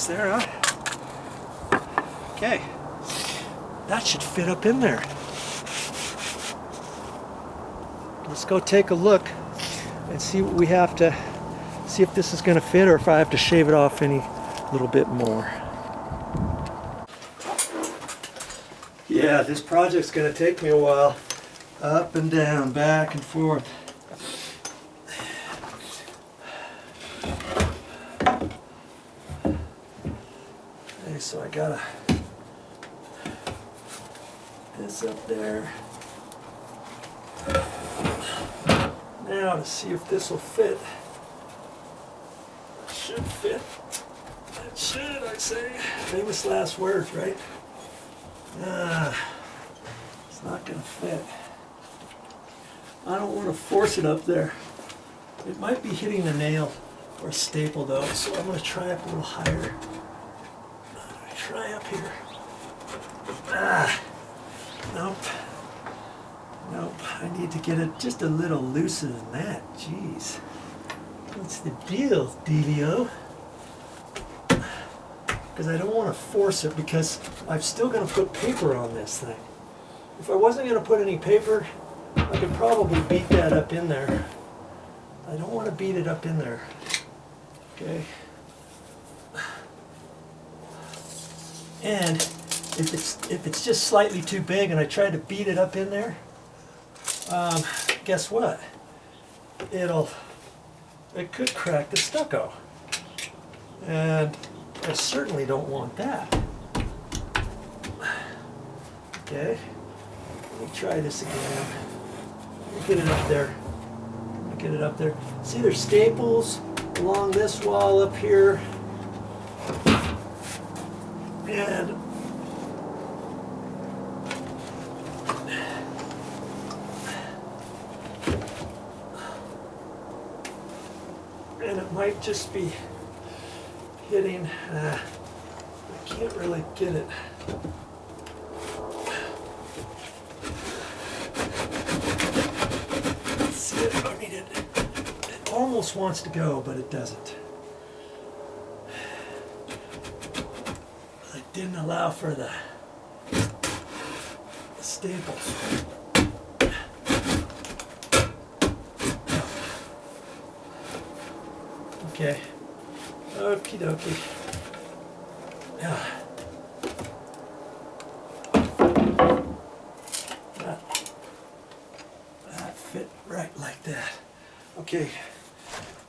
nice there, huh? Okay, that should fit up in there. Let's go take a look and see what we have to, see if this is going to fit or if I have to shave it off any little bit more. Yeah, this project's going to take me a while. Up and down, back and forth. Okay, so I got this up there. Now to see if this will fit. It should fit. It should, I say. Famous last words, right? It's not going to fit. I don't want to force it up there. It might be hitting the nail or a staple though, so I'm going to try up a little higher. Try up here. Nope. Nope. I need to get it just a little looser than that. Jeez. What's the deal, Delio? Because I don't want to force it because I'm still going to put paper on this thing. If I wasn't going to put any paper, I could probably beat that up in there. I don't want to beat it up in there. Okay. And if it's just slightly too big and I try to beat it up in there, guess what? It could crack the stucco. And I certainly don't want that. Okay. Let me try this again. Let me get it up there. Let me get it up there. See, there's staples along this wall up here. And it might just be hitting, I can't really get it. See it? I mean, it almost wants to go, but it doesn't. I didn't allow for the staples. Okay. Okie dokie. Yeah. That fit right like that. Okay.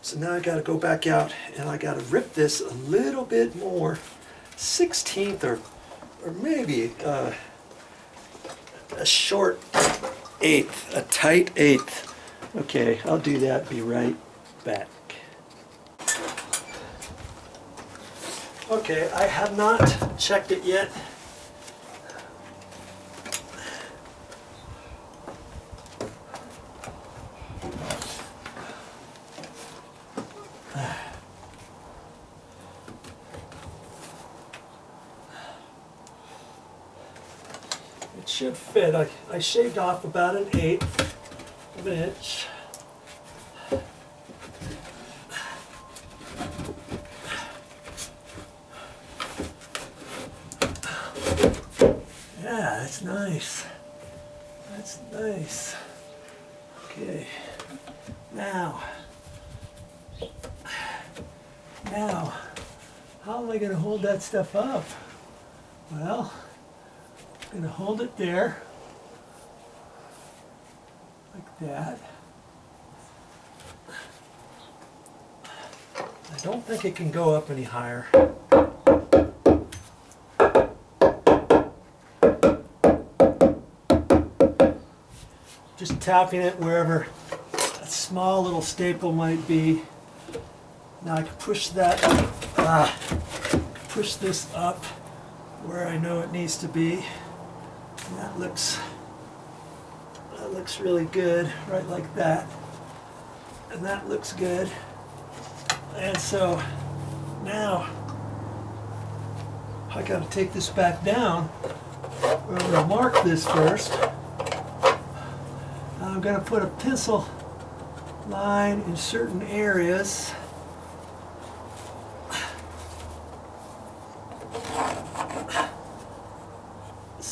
So now I got to go back out and I got to rip this a little bit more. 1/16 or maybe a short 1/8, a tight 1/8. Okay, I'll do that. Be right back. Okay, I have not checked it yet. It should fit. I shaved off about 1/8 of an inch. Yeah, that's nice. That's nice. Okay. Now, how am I going to hold that stuff up? Well, I'm going to hold it there, like that. I don't think it can go up any higher. Just tapping it wherever a small little staple might be. Now I can push that, push this up where I know it needs to be. And that looks really good, right like that. And that looks good. And so now I got to take this back down. I'm going to mark this first. I'm going to put a pencil line in certain areas.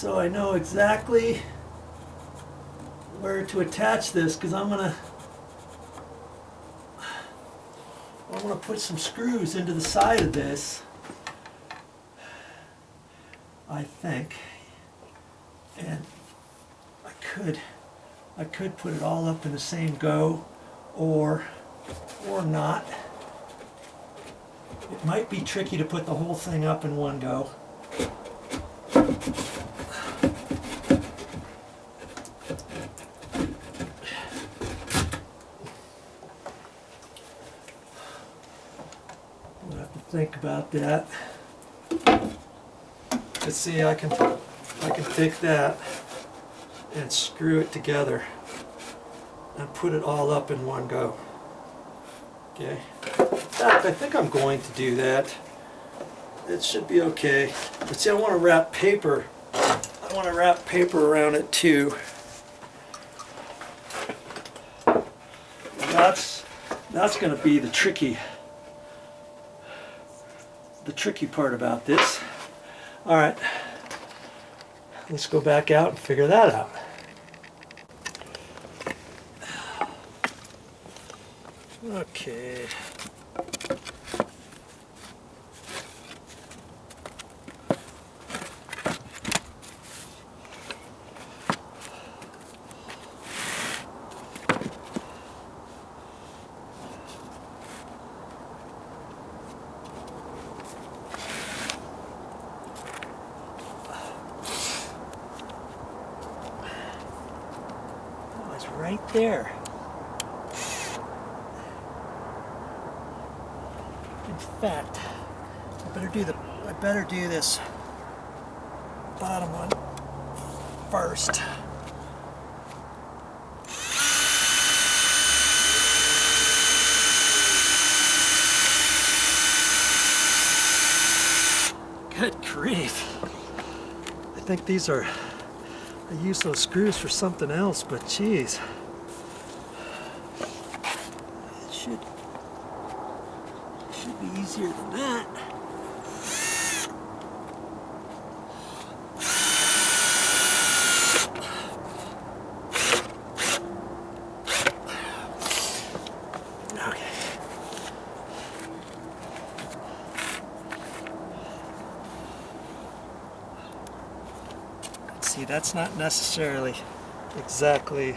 so I know exactly where to attach this, because I'm gonna put some screws into the side of this, I think, and I could put it all up in the same go, or not. It might be tricky to put the whole thing up in one go. We'll have to think about that. Let's see, I can take that and screw it together and put it all up in one go. Okay. In fact, I think I'm going to do that. It should be okay. But see, I want to wrap paper. I want to wrap paper around it too. That's going to be the tricky part about this. All right. Let's go back out and figure that out. Okay. Oh, it's right there. In fact, I better do this bottom one first. Good grief. I think these are, I use those screws for something else, but geez. It should be easier than that. Okay. Let's see, that's not necessarily exactly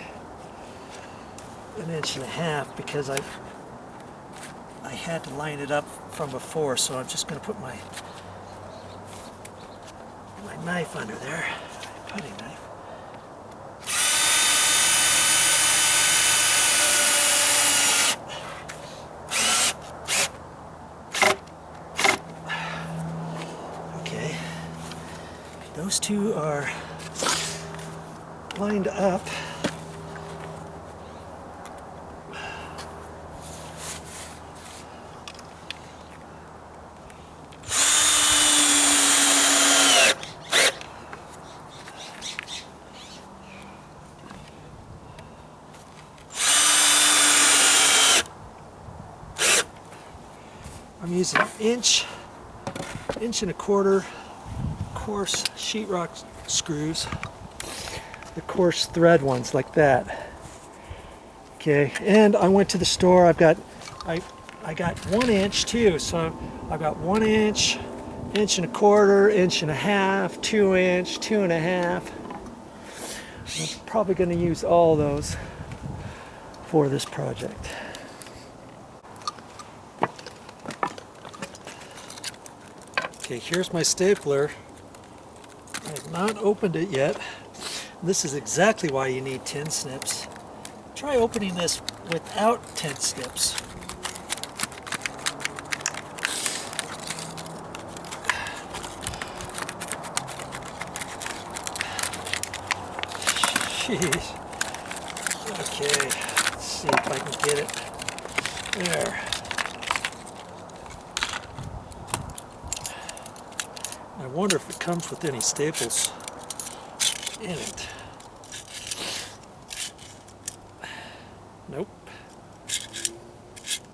1.5 inches because I had to line it up from before, so I'm just going to put my knife under there, putty knife. Okay, those two are lined up. I'm using 1.25 inch coarse sheetrock screws, the coarse thread ones like that. Okay, and I went to the store. I got 1 inch too, so I've got 1 inch, 1.25 inches, 1.5 inches, 2 inch, 2.5. I'm probably going to use all those for this project. Okay, here's my stapler. I have not opened it yet. This is exactly why you need tin snips. Try opening this without tin snips. Jeez. Okay, let's see if I can get it there. I wonder if it comes with any staples in it. Nope.